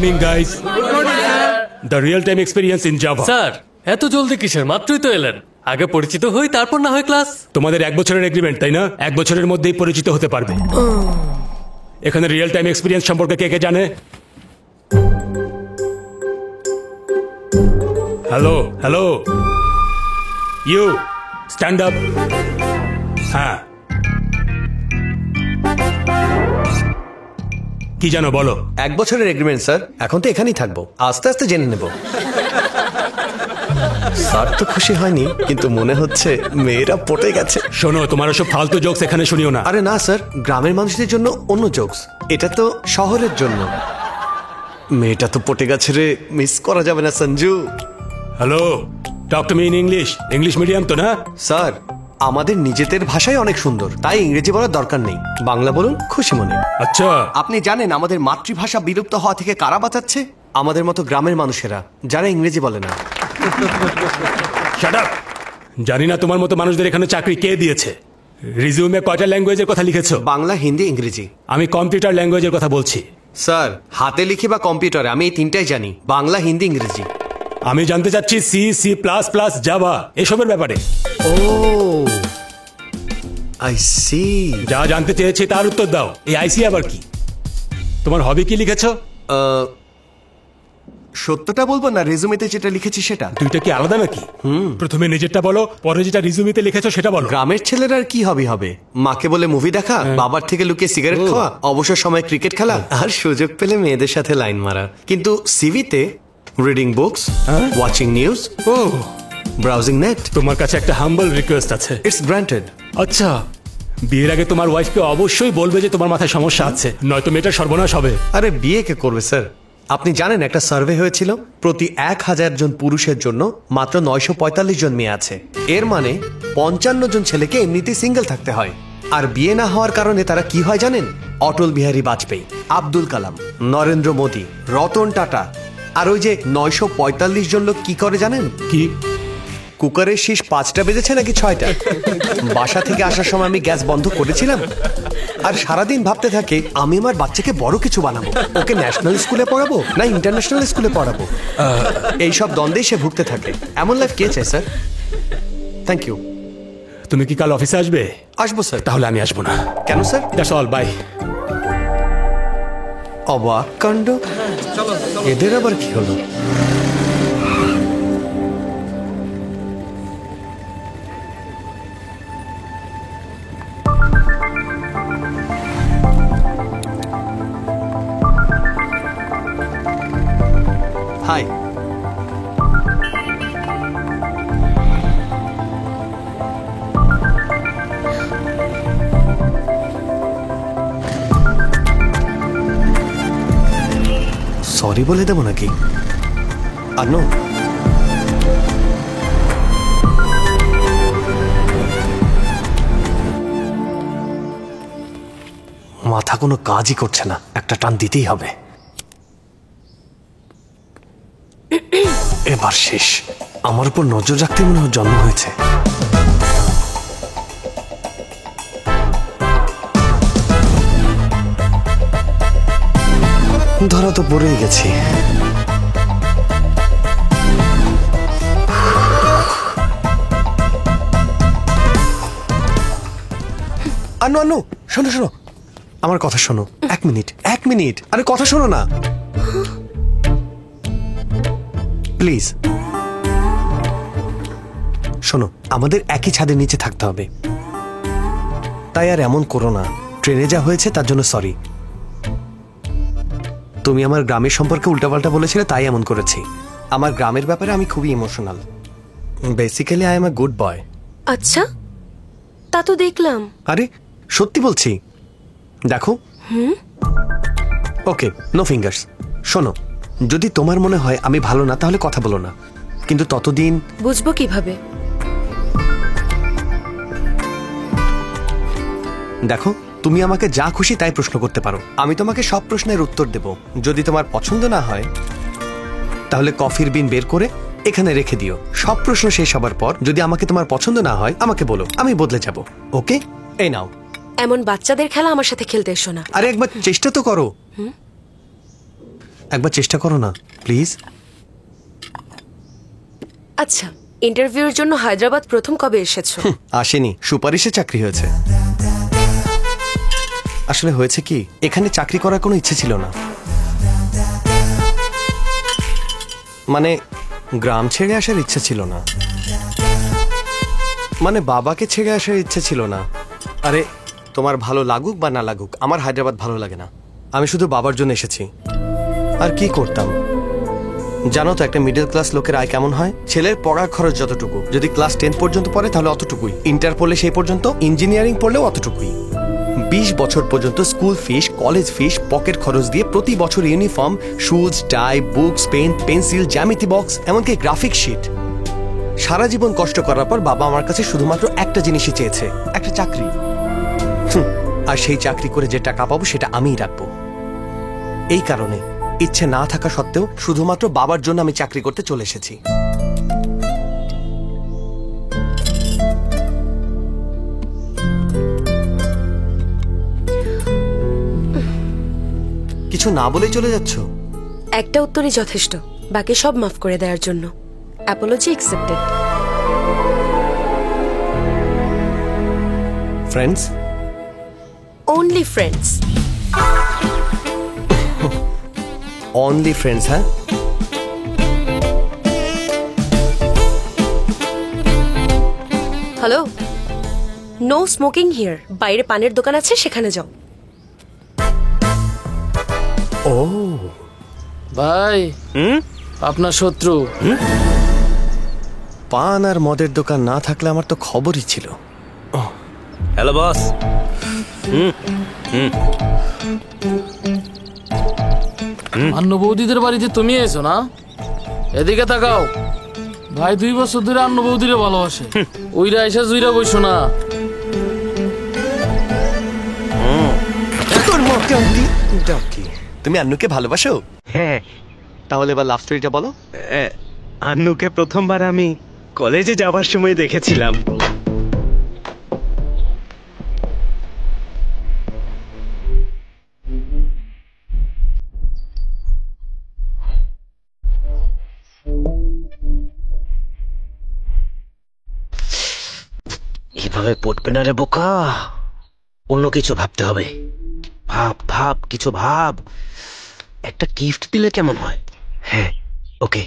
Morning guys. The real time experience in Java. Sir এত জলদি কিসের? মাত্রই তো এলেন। আগে পরিচিত হই, তারপর না হয় ক্লাস। তোমাদের 1 বছরের এগ্রিমেন্ট, তাই না? 1 বছরের মধ্যেই পরিচিত হতে পারবে। এখানে রিয়েল টাইম এক্সপেরিয়েন্স সম্পর্কে কে কে জানে? Hello hello, you stand up. হ্যাঁ, কি জানো বলো? 1 বছরের এগ্রিমেন্ট স্যার। এখন তো এখানেই থাকবো, আস্তে আস্তে জেনে নেব। স্যার তো খুশি হয়নি, কিন্তু মনে হচ্ছে মেয়েরা পটে গেছে। শোনো, তোমার ওসব ফালতু জোকস এখানে শুনিও না। আরে না স্যার, গ্রামের মানুষদের জন্য অন্য জোকস, এটা তো শহরের জন্য। মেয়েটা তো পটে গেছে রে, মিস করা যাবে না Sanju. Hello, talk to me in English. English medium তো না? স্যার আমাদের নিজেদের ভাষাই অনেক সুন্দর, তাই ইংরেজি বলার দরকার নেই, বাংলা বলুন খুশি মনে। আচ্ছা, আপনি জানেন আমাদের মাতৃভাষা বিলুপ্ত হওয়া থেকে কারা বাঁচাচ্ছে? আমাদের মতো গ্রামের মানুষেরা, যারা ইংরেজি বলে না। Shut up. জানি না তোমার মতো মানুষদের এখানে চাকরি কে দিয়েছে। রিজিউমে কয়টা ল্যাঙ্গুয়েজের কথা লিখেছো? বাংলা, হিন্দি, ইংরেজি। আমি কম্পিউটার ল্যাঙ্গুয়েজের কথা বলছি। স্যার হাতে লিখে বা কম্পিউটারে আমি এই 3টাই জানি, বাংলা, হিন্দি, ইংরেজি। আমি জানতে চাচ্ছি C, C plus plus, Java এসবের ব্যাপারে। Oh I see. যা জানতে চেয়েছি তার উত্তর দাও। এই আইসি আবার কি? তোমার হবি কি লিখেছো? সত্যটা বলবো না রেজুমেতে যেটা লিখেছি সেটা? দুইটা কি আলাদা নাকি? প্রথমে নিজেরটা বলো, পরে যেটা রিজুমিতে লিখেছো সেটা বলো। গ্রামের ছেলেরা আর কি হবি হবে? মাকে বলে মুভি দেখা, বাবার থেকে লুকিয়ে সিগারেট খাওয়া, অবসর সময় ক্রিকেট খেলা, আর সুযোগ পেলে মেয়েদের সাথে লাইন মারা। কিন্তু সিভিতে রিডিং বুকস, ওয়াচিং নিউজ, ও ব্রাউজিং নেট। তোমার কাছে একটা হাম্বল রিকোয়েস্ট আছে। It's granted. আচ্ছা, বিয়ের আগে তোমার ওয়াইফকে অবশ্যই বলবে যে তোমার মাথায় সমস্যা আছে, নয়তো মেয়েটার সর্বনাশ হবে। আরে বিয়ে কে করবে স্যার? আপনি জানেন একটা সার্ভে হয়েছিল, প্রতি 1000 জন পুরুষের জন্য মাত্র 945 জন মেয়ে আছে। এর মানে 55 জন ছেলেকে এমনিতেই সিঙ্গেল থাকতে হয়। আর বিয়ে না হওয়ার কারণে তারা কি হয় জানেন? অটল বিহারী বাজপেয়ী, আব্দুল কালাম, নরেন্দ্র মোদী, রতন টাটা। আর ওই যে 945 জন লোক কি করে জানেন? কি? কুকারের শীষ 5টা বেজেছে নাকি 6টা? বাসা থেকে আসার সময় আমি গ্যাস বন্ধ করেছিলাম, আর সারাদিন ভাবতে থাকে আমি আমার বাচ্চাকে বড় কিছু বানাবো, ওকে ন্যাশনাল স্কুলে পড়াবো না ইন্টারন্যাশনাল স্কুলে পড়াবো। এইসব দ্বন্দ্বেই সে ভুগতে থাকে। এমন লাইফ কে চায় স্যার? Thank you. তুমি কি কাল অফিসে আসবে? আসবো স্যার। তাহলে আমি আসবো না। কেন স্যার? That's all, by. অবাক কাণ্ড, এদের আবার কি হলো? হাই। সরি বলে দেবো নাকি? আর নো, মাথা কোনো কাজই করছে না, একটা টান দিতেই হবে। এবার শেষ। আমার উপর নজর রাখতে মনে হয় জন্ম হয়েছে। ধরা তো পড়েই গেছি। আনো আনো, শোনো শোনো, আমার কথা শোনো। 1 মিনিট 1 মিনিট, আরে কথা শোনো না প্লিজ। শোনো, আমাদের একই ছাদের নিচে থাকতে হবে, তাই আর এমন করো না। ট্রেনে যা হয়েছে তার জন্য সরি। তুমি আমার গ্রামের সম্পর্কে উল্টাপাল্টা বলেছিলে, তাই এমন করেছি। আমার গ্রামের ব্যাপারে আমি খুবই emotional. Basically I am a good boy. আচ্ছা, তা তো দেখলাম। আরে সত্যি বলছি, দেখো। ওকে, নো ফিঙ্গার্স। শোনো, যদি তোমার মনে হয় আমি ভালো না, তাহলে কথা বলো না, কিন্তু ততদিন বুঝবো কিভাবে? দেখো, তুমি আমাকে যা খুশি তাই প্রশ্ন করতে পারো, আমি তোমাকে সব প্রশ্নের উত্তর দেব। যদি তোমার পছন্দ না হয় তাহলে কফির বিন বের করে এখানে রেখে দিও। সব প্রশ্ন শেষ হবার পর যদি আমাকে তোমার পছন্দ না হয় আমাকে বলো, আমি বদলে যাব। ওকে, এই নাও। এমন বাচ্চাদের খেলা আমার সাথে খেলতে এসো না। আরে একবার চেষ্টা তো করো। একবার চেষ্টা করো না প্লিজ। আচ্ছা, ইন্টারভিউর জন্য হায়দ্রাবাদ প্রথম কবে এসেছো? আসেনি, সুপারিশে চাকরি হয়েছে। আসলে হয়েছে কি, এখানে চাকরি করার কোনো ইচ্ছে ছিল না। মানে গ্রাম ছেড়ে আসার ইচ্ছে ছিল না, মানে বাবাকে ছেড়ে আসার ইচ্ছে ছিল না। আরে তোমার ভালো লাগুক বা না লাগুক, আমার হায়দ্রাবাদ ভালো লাগে না। আমি শুধু বাবার জন্য এসেছি। আর কি করতাম জানো তো, একটা মিডল ক্লাস লোকের আয় কেমন হয়? ছেলের পড়ার খরচ যতটুকু, যদি ক্লাস 10 পর্যন্ত পড়ে তাহলে অতটুকুই, ইন্টার পড়লে সেই পর্যন্ত, ইঞ্জিনিয়ারিং পড়লেও অতটুকুই। 20 বছর পর্যন্ত স্কুল ফিস, কলেজ ফিস, পকেট খরচ দিয়ে প্রতি বছর ইউনিফর্ম, শুজ, টাই, বুকস, পেন, পেন্সিল, জ্যামিতি বক্স, এমনকি গ্রাফিক শিট। সারা জীবন কষ্ট করার পর বাবা আমার কাছে শুধুমাত্র একটা জিনিসই চেয়েছে, একটা চাকরি। আর সেই চাকরি করে যে টাকা পাবো সেটা আমিই রাখবো। এই কারণে ইচ্ছে না থাকা সত্ত্বেও শুধুমাত্র বাবার জন্য আমি চাকরি করতে চলে এসেছি। কিছু না বলেই চলে যাচ্ছ? একটা উত্তরই যথেষ্ট, বাকি সব মাফ করে দেওয়ার জন্য। Apology accepted. Friends? Only friends. Only friends? হ্যাঁ, হ্যালো, নো স্মোকিং হিয়ার। বাইরে পানের দোকান আছে, সেখানে যাও। ও ভাই, আপনার শত্রু। পান আর মদের দোকান না থাকলে আমার তো খবরই ছিল। Hello boss. আন্ন বৌদিদের বাড়িতে তুমি এসো না? এদিকে তাকাও ভাই, 2 বছর ধরে আন্ন বৌদিরে ভালোবাসে। ওইরা এসে জুইরা বইসো না। তুমি আন্নুকে ভালোবাসো? হ্যাঁ, তাহলে এবার লাভ স্টোরিটা বলো। আন্নুকে প্রথমবার আমি কলেজে যাওয়ার সময় দেখেছিলাম। এভাবে পড়বে না রে বোকা, অন্য কিছু ভাবতে হবে। ভাব ভাব, কিছু ভাব। একটা গিফট দিলে কেমন হয়? হ্যাঁ, ওকে।